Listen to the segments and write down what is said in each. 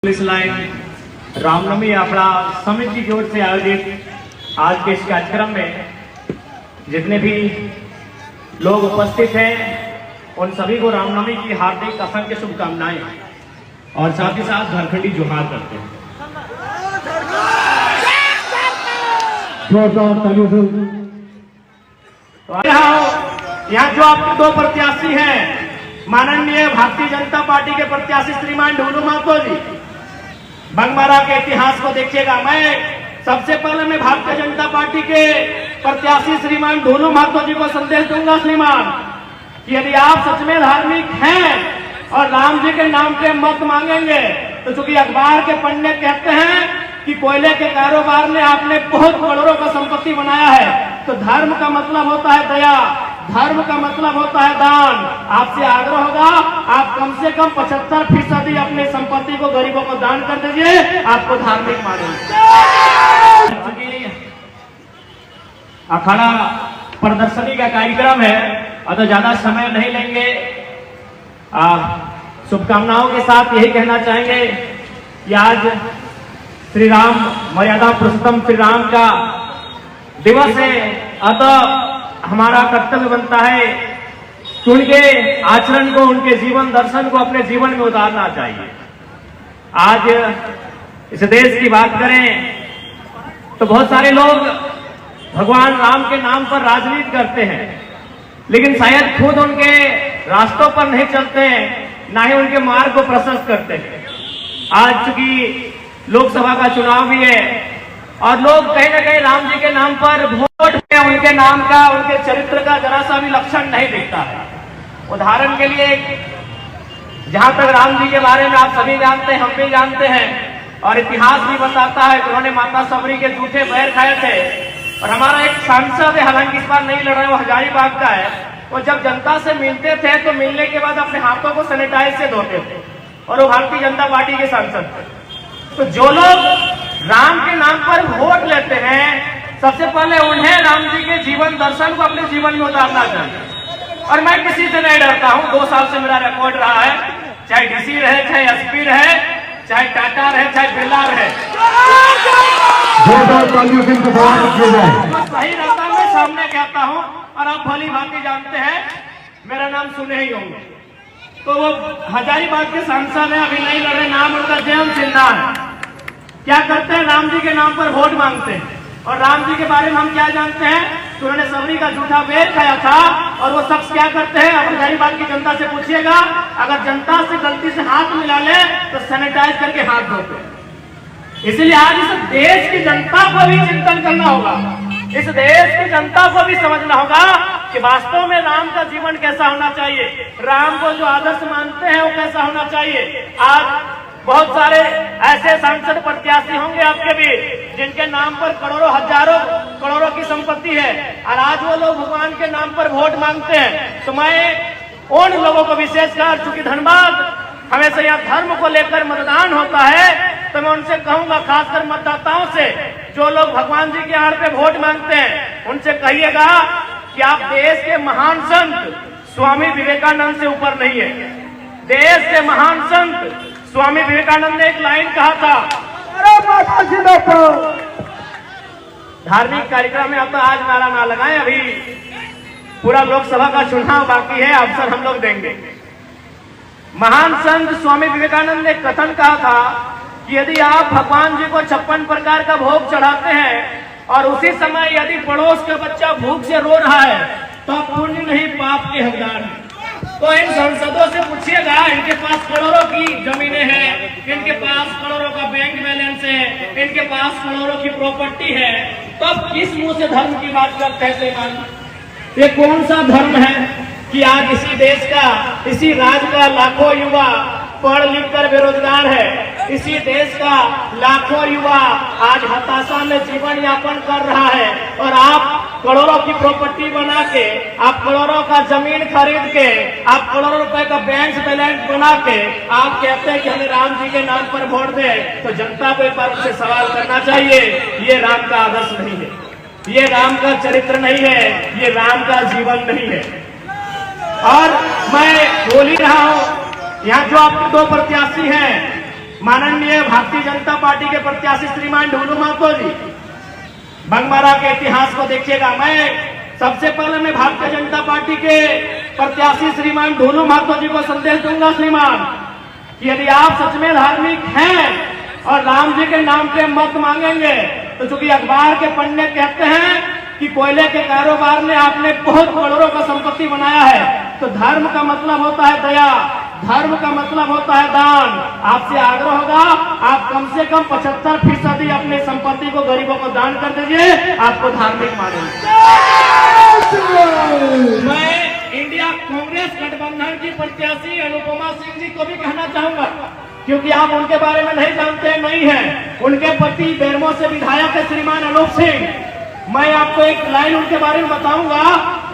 Police line Ramnavami अपना समिति की ओर से आयोजित आज के इस कार्यक्रम में जितने भी लोग उपस्थित हैं उन सभी को रामनवमी की हार्दिक असंख्य शुभकामनाएं और साथ ही साथ झारखंडी जोहार करते हैं। यहाँ जो आपके दो प्रत्याशी हैं, माननीय भारतीय जनता पार्टी के प्रत्याशी श्रीमान ढोलू महतो जी, बंगमारा के इतिहास को देखिएगा। मैं सबसे पहले मैं भारतीय जनता पार्टी के प्रत्याशी श्रीमान ढोलू महतो जी को संदेश दूंगा श्रीमान कि यदि आप सच में धार्मिक हैं और राम जी के नाम पे मत मांगेंगे तो चूंकि अखबार के पन्ने कहते हैं कि कोयले के कारोबार में आपने बहुत करोड़ों का संपत्ति बनाया है, तो धर्म का मतलब होता है दया, धर्म का मतलब होता है दान। आपसे आग्रह होगा आप कम से कम 75% अपनी संपत्ति को गरीबों को दान कर दीजिए, आपको धार्मिक मानेंगे। अखाड़ा प्रदर्शनी का कार्यक्रम है और तो ज्यादा समय नहीं लेंगे। शुभकामनाओं के साथ यही कहना चाहेंगे कि आज श्री राम मर्यादा पुरुषोत्तम श्री राम का दिवस है, अतः हमारा कर्तव्य बनता है कि उनके आचरण को, उनके जीवन दर्शन को अपने जीवन में उतारना चाहिए। आज इस देश की बात करें तो बहुत सारे लोग भगवान राम के नाम पर राजनीति करते हैं, लेकिन शायद खुद उनके रास्तों पर नहीं चलते हैं, ना ही उनके मार्ग को प्रशस्त करते हैं। आज चूंकि लोकसभा का चुनाव भी है और लोग कहीं ना कहीं राम जी के नाम पर वोट में उनके नाम का, उनके चरित्र का जरा सा भी लक्षण नहीं दिखता है। उदाहरण के लिए जहां तक राम जी के बारे में आप सभी जानते हैं, हम भी जानते हैं और इतिहास भी बताता है कि उन्होंने माता सबरी के जूठे पैर खाए थे। और हमारा एक सांसद है, हालांकि इस बार नहीं लड़ रहा है, वो हजारीबाग का है, वो जब जनता से मिलते थे तो मिलने के बाद अपने हाथों को सैनिटाइज से धोते थे और वो भारतीय जनता पार्टी के सांसद थे। तो जो लोग राम के नाम पर वोट लेते हैं, सबसे पहले उन्हें राम जी के जीवन दर्शन को अपने जीवन में उतारना चाहिए। और मैं किसी से नहीं डरता हूं, 2 साल से मेरा रिकॉर्ड रहा है, चाहे डीसी रहे, चाहे एसपी रहे, चाहे टाटा रहे, चाहे बिरला रहे, सही रहता मैं सामने कहता हूं और आप भली भांति जानते हैं, मेरा नाम सुने ही होंगे। तो वो हजारीबाग के सांसद है, अभी नहीं लड़ रहे, नाम उनका जयंत सिन्हा है। क्या करते हैं, राम जी के नाम पर वोट मांगते हैं। और राम जी के बारे में हम क्या जानते हैं कि उन्होंने सबरी का जूठा पैर खाया था। और वो शख्स क्या करते हैं, अब हजारीबाग की जनता से पूछिएगा, अगर जनता से गलती से हाथ मिला ले तो सैनिटाइज करके हाथ धोते। इसलिए आज इस देश की जनता को भी चिंतन करना होगा, इस देश की जनता को भी समझना होगा कि वास्तव में राम का जीवन कैसा होना चाहिए, राम को जो आदर्श मानते हैं वो कैसा होना चाहिए। आज बहुत सारे ऐसे सांसद प्रत्याशी होंगे आपके बीच जिनके नाम पर करोड़ों हजारों करोड़ों की संपत्ति है और आज वो लोग भगवान के नाम पर वोट मांगते हैं। तो मैं उन लोगों को विशेषकर, चूंकि धनबाद हमेशा यहाँ धर्म को लेकर मतदान होता है, तो मैं उनसे कहूंगा, खासकर मतदाताओं से, जो लोग भगवान जी के आड़ पे वोट मांगते हैं, उनसे कहिएगा कि आप देश के महान संत स्वामी विवेकानंद से ऊपर नहीं है। देश के महान संत स्वामी विवेकानंद ने एक लाइन कहा था, धार्मिक कार्यक्रम में अब तो आज नारा ना लगाएं, अभी पूरा लोकसभा का चुनाव बाकी है, अवसर हम लोग देंगे। महान संत स्वामी विवेकानंद ने कथन कहा था कि यदि आप भगवान जी को 56 प्रकार का भोग चढ़ाते हैं और उसी समय यदि पड़ोस का बच्चा भूख से रो रहा है तो आप पुण्य नहीं पाप के हकदार हैं। तो इन सांसदों से पूछिएगा, इनके पास करोड़ों की जमीनें हैं, इनके पास करोड़ों का बैंक बैलेंस है, इनके पास करोड़ों की प्रॉपर्टी है, तो अब किस मुंह से धर्म की बात करते हैं श्रीमान? ये कौन सा धर्म है कि आज इसी देश का, इसी राज्य का लाखों युवा पढ़ लिख कर बेरोजगार है, इसी देश का लाखों युवा आज हताशा में जीवन यापन कर रहा है और आप करोड़ों की प्रॉपर्टी बना के, आप करोड़ों का जमीन खरीद के, आप करोड़ों रुपए का बैंक बैलेंस बना के आप कहते हैं कि हमें राम जी के नाम पर वोट दे। तो जनता को एक बार उनसे सवाल करना चाहिए, ये राम का आदर्श नहीं है, ये राम का चरित्र नहीं है, ये राम का जीवन नहीं है। और मैं बोल ही रहा हूं, यहाँ जो आपके दो प्रत्याशी हैं माननीय भारतीय जनता पार्टी के प्रत्याशी श्रीमान ढोलू महतो जी, बंगमारा के इतिहास को देखिएगा। मैं सबसे पहले मैं भारतीय जनता पार्टी के प्रत्याशी श्रीमान ढोलू महतो जी को संदेश दूंगा श्रीमान, कि यदि आप सच में धार्मिक हैं और राम जी के नाम पे मत मांगेंगे, तो चूंकि अखबार के पन्ने कहते हैं कि कोयले के कारोबार में आपने बहुत करोड़ों का संपत्ति बनाया है, तो धर्म का मतलब होता है दया, धर्म का मतलब होता है दान। आपसे आग्रह होगा, आप कम से कम 75% अपनी संपत्ति को गरीबों को दान कर दीजिए, आपको धार्मिक मानेंगे। मैं इंडिया कांग्रेस गठबंधन की प्रत्याशी अनुपमा सिंह जी को भी कहना चाहूंगा, क्योंकि आप उनके बारे में नहीं जानते, नहीं है। उनके पति बेरमो से विधायक है श्रीमान अनूप सिंह। मैं आपको एक लाइन उनके बारे में बताऊंगा।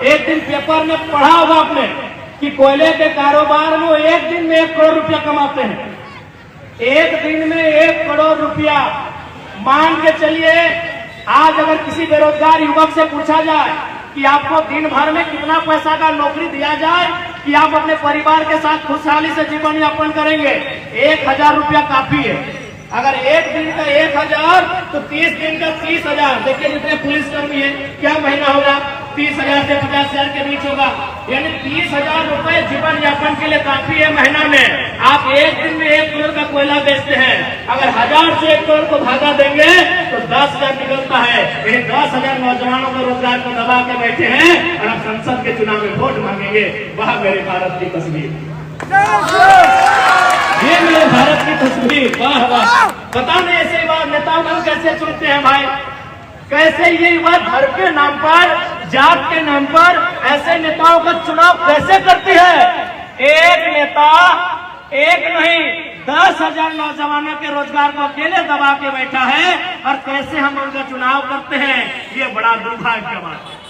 एक दिन पेपर में पढ़ा होगा आपने कि कोयले के कारोबार में एक दिन में 1 करोड़ रुपया कमाते हैं। एक दिन में 1 करोड़ रुपया। मान के चलिए, आज अगर किसी बेरोजगार युवक से पूछा जाए कि आपको दिन भर में कितना पैसा का नौकरी दिया जाए कि आप अपने परिवार के साथ खुशहाली से जीवन यापन करेंगे, 1000 रुपया काफी है। अगर एक दिन का 1000 तो 30 दिन का 30,000। देखिए जितने पुलिसकर्मी है, क्या महीना होगा? 30,000 से 50,000 के बीच होगा। यानी 30,000 रुपए जीवन यापन के लिए काफी है महीना में। आप एक दिन में 1 करोड़ का कोयला बेचते हैं, अगर 1000 से 1 करोड़ को भागा देंगे तो 10,000 निकलता है। ये 10,000 नौजवानों को रोजगार को दबा के बैठे हैं और आप संसद के चुनाव में वोट मांगेंगे। वह मेरे भारत की तस्वीर, ये मेरे भारत की तस्वीर। वाह वाह। पता नहीं ऐसे युवा नेताओं को कैसे चुनते हैं भाई, कैसे ये युवा धर्म के नाम पर, जात के नाम पर ऐसे नेताओं का चुनाव कैसे करती है। एक नेता एक नहीं 10,000 नौजवानों के रोजगार को अकेले दबा के बैठा है, और कैसे हम उनका चुनाव करते हैं, ये बड़ा दुर्भाग्य की बात है।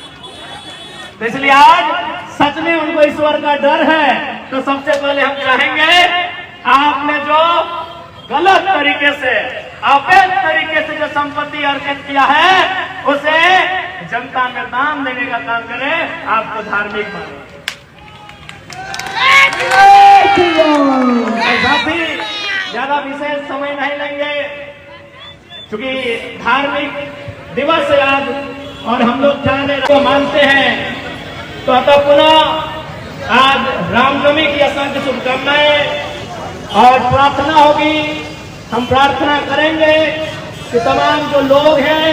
तो इसलिए आज सच में उनको ईश्वर का डर है, तो सबसे पहले हम चाहेंगे आपने जो गलत तरीके से, अवैध तरीके से जो संपत्ति अर्जित किया है, उसे जनता में दान देने का काम करें, आपको धार्मिक माने। साथी ज्यादा विशेष समय नहीं लेंगे, क्योंकि धार्मिक दिवस है आज और हम लोग जाने को मानते हैं। तो अतः पुनः आज रामनवमी की असंख्य शुभकामनाएं और प्रार्थना होगी। हम प्रार्थना करेंगे कि तमाम जो लोग हैं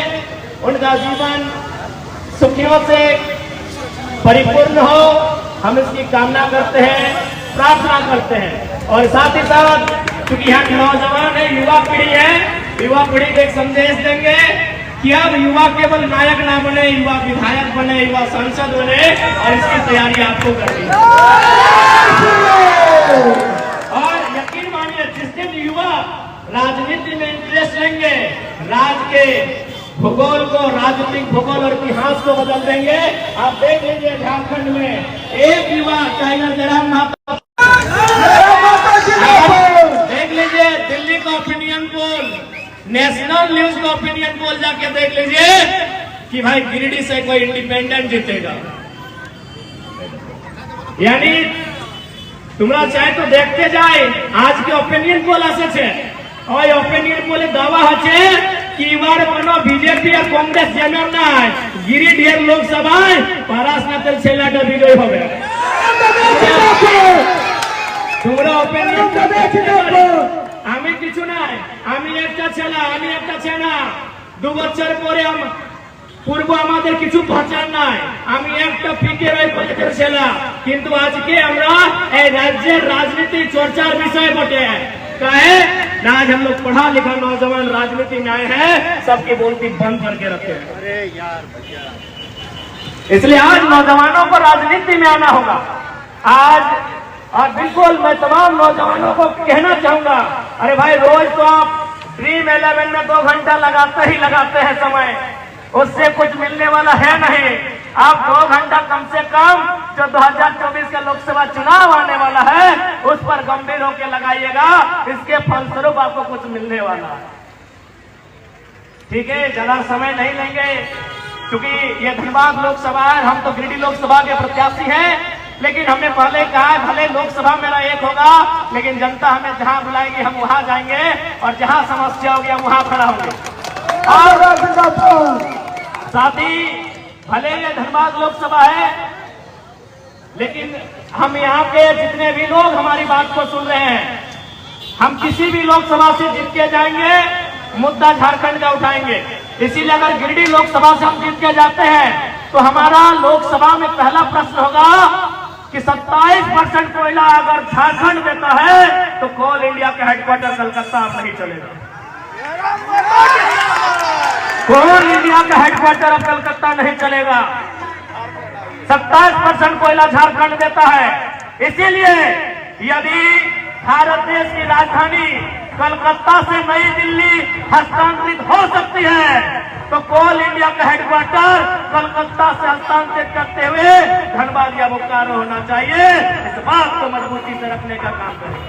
उनका जीवन सुखियों से परिपूर्ण हो, हम इसकी कामना करते हैं, प्रार्थना करते हैं। और साथ ही साथ क्योंकि यहाँ नौजवान है, युवा पीढ़ी है, युवा पीढ़ी को एक संदेश देंगे कि अब युवा केवल नायक ना बने, युवा विधायक बने, युवा सांसद बने, और इसकी तैयारी आपको करनी है। और यकीन मानिए, जिस दिन युवा राजनीति में इंटरेस्ट लेंगे, राज्य के भूगोल को, राजनीतिक भूगोल और इतिहास को बदल देंगे। आप देख लीजिए झारखंड में एक युवा टाइगर जयराम महतो, देख लीजिए दिल्ली का ओपिनियन पोल, नेशनल न्यूज का ओपिनियन पोल जाके देख लीजिए कि भाई गिरिडीह से कोई इंडिपेंडेंट जीतेगा। यानी তোমরা চাই তো দেখতে যাই আজকে ওপিনিয়ন পোল আসছে, ওই ওপিনিয়ন পোলে দাওয়া আছে কি এবার কোনো বিজেপি আর কংগ্রেস জেনার নাই, গিরিডিহের লোকসভায় পরাশনাথের ছেলেটা বিজয় হবে। তোমরা ওপিনিয়ন তো দেখতে পারো, আমি কিছু নাই, আমি একটা ছেলে, 2 বছর পরে পূর্ব আমাদের কিছু ভাষার নাই, আমি একটা পিকের ওই কলেজের ছেলে, কিন্তু আজকে আমরা এই রাজ্যের রাজনীতি চর্চার বিষয় বটে। कहे ना आज हम लोग पढ़ा लिखा नौजवान राजनीति में आए हैं, सबकी बोलती बंद करके रखे हैं। अरे यार, इसलिए आज नौजवानों को राजनीति में आना होगा आज। और बिल्कुल मैं तमाम नौजवानों को कहना चाहूंगा, अरे भाई रोज तो आप ड्रीम 11 में 2 घंटा लगाते हैं समय, उससे कुछ मिलने वाला है नहीं। आप 2 घंटा कम से कम जो 2024 का लोकसभा चुनाव आने वाला है उस पर गंभीर होकर लगाइएगा, इसके फलस्वरूप आपको कुछ मिलने वाला है। ठीक है, ज्यादा समय नहीं लेंगे क्योंकि ये धनबाद लोकसभा है, हम तो गिरिडीह लोकसभा के प्रत्याशी हैं। लेकिन हमने पहले कहा है भले लोकसभा मेरा एक होगा, लेकिन जनता हमें जहां बुलाएगी हम वहां जाएंगे और जहां समस्या होगी हम वहां खड़ा होंगे। और साथ ही भले ये धनबाद लोकसभा है, लेकिन हम यहाँ के जितने भी लोग हमारी बात को सुन रहे हैं, हम किसी भी लोकसभा से जीत के जाएंगे, मुद्दा झारखंड का उठाएंगे। इसीलिए अगर गिरिडीह लोकसभा से हम जीत के जाते हैं तो हमारा लोकसभा में पहला प्रश्न होगा कि 27% कोयला अगर झारखंड देता है तो कोल इंडिया का हेडक्वार्टर कलकत्ता अब नहीं चलेगा। कोल इंडिया का हेडक्वार्टर अब कलकत्ता नहीं चलेगा। 27% कोयला झारखंड देता है। इसीलिए यदि भारत देश की राजधानी कलकत्ता से नई दिल्ली हस्तांतरित हो सकती है तो कोल इंडिया का हेडक्वार्टर कलकत्ता से हस्तांतरित करते हुए धनबाद या बोकारो होना चाहिए। इस बात को मजबूती से रखने का काम करें।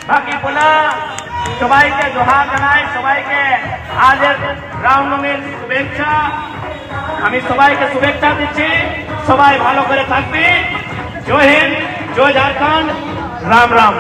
बाकी पुनः सबाई के जोहार জানাই, সবাইকে আজ রামনবমীর শুভেচ্ছা। আমি সবাইকে শুভেচ্ছা দিচ্ছি। সবাই ভালো করে থাকবে। জয় হিন্দ, জয় ঝাড়খণ্ড, রাম রাম।